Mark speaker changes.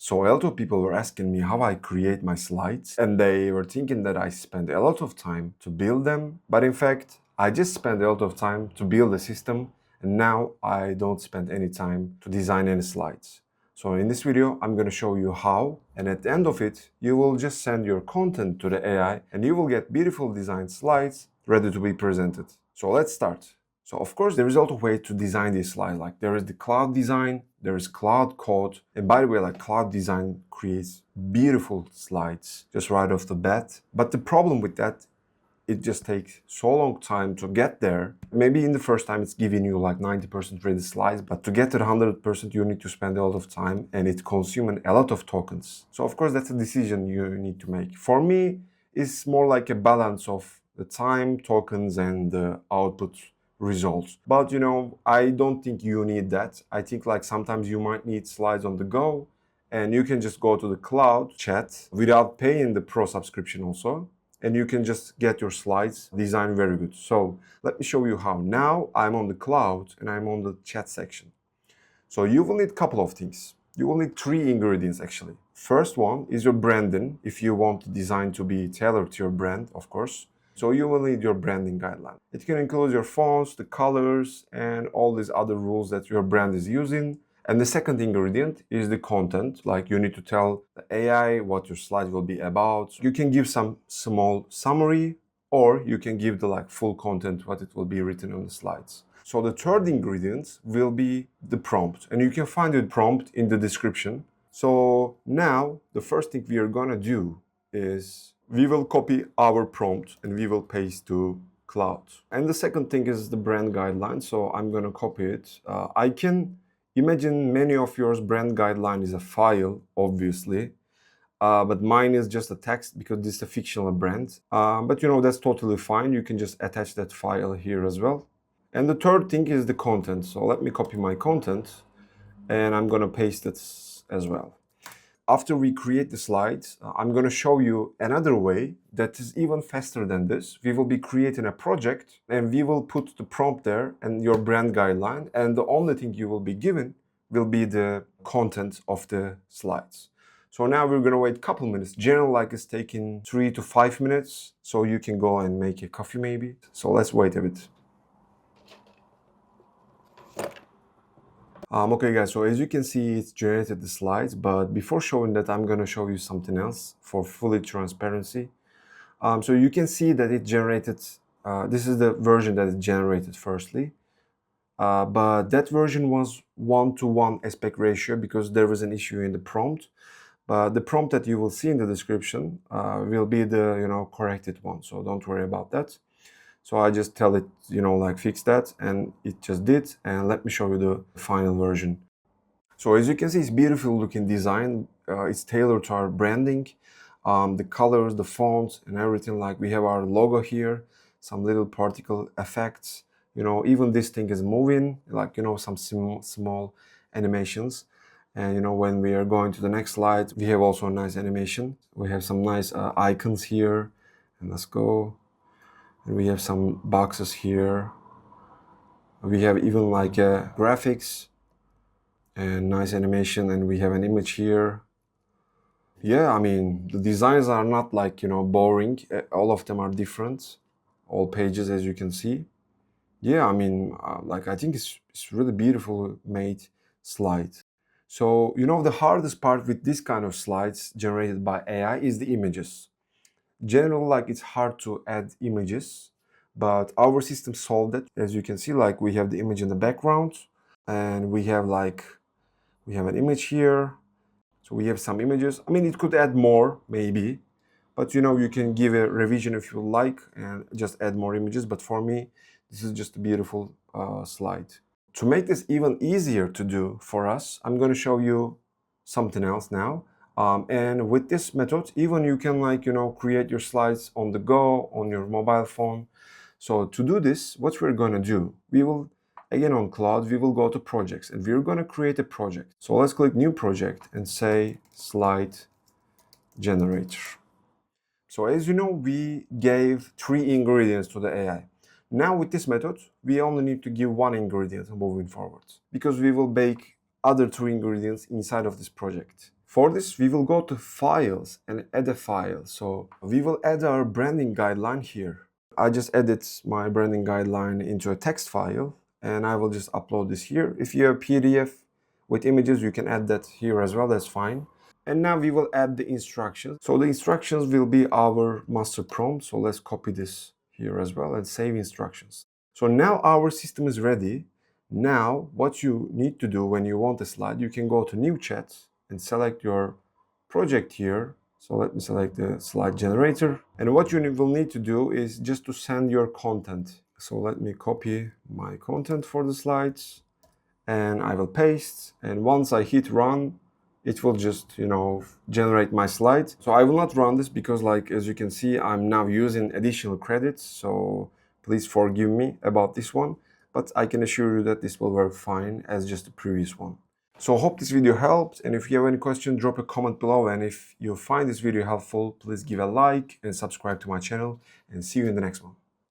Speaker 1: So a lot of people were asking me how I create my slides, and they were thinking that I spend a lot of time to build them. But in fact, I just spend a lot of time to build a system, and now I don't spend any time to design any slides. So in this video, I'm going to show you how, and at the end of it, you will just send your content to the AI and you will get beautiful designed slides ready to be presented. So let's start. So of course, there is a lot of ways to design these slides. Like there is the Claude design, there is Claude code. And by the way, like Claude design creates beautiful slides just right off the bat. But the problem with that, it just takes so long time to get there. Maybe in the first time it's giving you like 90% ready slides, but to get to the 100% you need to spend a lot of time and it consumes a lot of tokens. So of course that's a decision you need to make. For me, it's more like a balance of the time, tokens, and the output results. But I don't think you need that. I think like sometimes you might need slides on the go and you can just go to the Claude chat without paying the pro subscription also. And you can just get your slides designed very good. So let me show you how. Now I'm on the Claude and I'm on the chat section. So you will need a couple of things. You will need 3 ingredients actually. First one is your branding, if you want the design to be tailored to your brand, of course. So you will need your branding guideline. It can include your fonts, the colors, and all these other rules that your brand is using. And the second ingredient is the content. Like you need to tell the AI what your slide will be about. You can give some small summary, or you can give the full content, what it will be written on the slides. So the third ingredient will be the prompt, and you can find the prompt in the description. So now the first thing we are gonna do is we will copy our prompt and we will paste to Claude. And the second thing is the brand guideline. So I'm gonna copy it. I can imagine many of yours brand guideline is a file, obviously, but mine is just a text because this is a fictional brand. But that's totally fine. You can just attach that file here as well. And the third thing is the content. So let me copy my content and I'm gonna paste it as well. After we create the slides, I'm going to show you another way that is even faster than this. We will be creating a project and we will put the prompt there and your brand guideline, and the only thing you will be given will be the content of the slides. So now we're going to wait a couple minutes. Generally, like it's taking 3 to 5 minutes, so you can go and make a coffee maybe. So let's wait a bit. Okay guys, so as you can see, it's generated the slides, but before showing that, I'm going to show you something else for fully transparency. So you can see that it generated, this is the version that it generated firstly, but that version was 1:1 aspect ratio because there was an issue in the prompt. But the prompt that you will see in the description will be the corrected one, so don't worry about that. So I just tell it, fix that, and it just did. And let me show you the final version. So as you can see, it's beautiful looking design. It's tailored to our branding, the colors, the fonts, and everything. Like we have our logo here, some little particle effects. Even this thing is moving, some small animations. And when we are going to the next slide, we have also a nice animation. We have some nice icons here, and let's go. And we have some boxes here. We have even graphics and nice animation, and we have an image here. Yeah, I mean, the designs are not boring. All of them are different. All pages, as you can see. Yeah, I mean, I think it's really beautiful made slide. So, the hardest part with this kind of slides generated by AI is the images. Generally, it's hard to add images, but our system solved it. As you can see, we have the image in the background, and we have an image here. So we have some images. I mean, it could add more maybe, but you can give a revision if you like and just add more images. But for me, this is just a beautiful slide. To make this even easier to do for us, I'm going to show you something else now. And with this method, even you can create your slides on the go, on your mobile phone. So to do this, what we're going to do, we will, again on Claude, we will go to projects and we're going to create a project. So let's click new project and say slide generator. So as you know, we gave 3 ingredients to the AI. Now with this method, we only need to give 1 ingredient moving forward because we will bake other 2 ingredients inside of this project. For this, we will go to Files and add a file. So we will add our branding guideline here. I just edit my branding guideline into a text file, and I will just upload this here. If you have PDF with images, you can add that here as well, that's fine. And now we will add the instructions. So the instructions will be our master prompt. So let's copy this here as well and save instructions. So now our system is ready. Now what you need to do when you want a slide, you can go to New Chat and select your project here. So let me select the slide generator. And what you will need to do is just to send your content. So let me copy my content for the slides and I will paste. And once I hit run, it will just, generate my slides. So I will not run this because, like, as you can see, I'm now using additional credits. So please forgive me about this one, but I can assure you that this will work fine as just the previous one. So hope this video helped, and if you have any question, drop a comment below, and if you find this video helpful, please give a like and subscribe to my channel, and see you in the next one.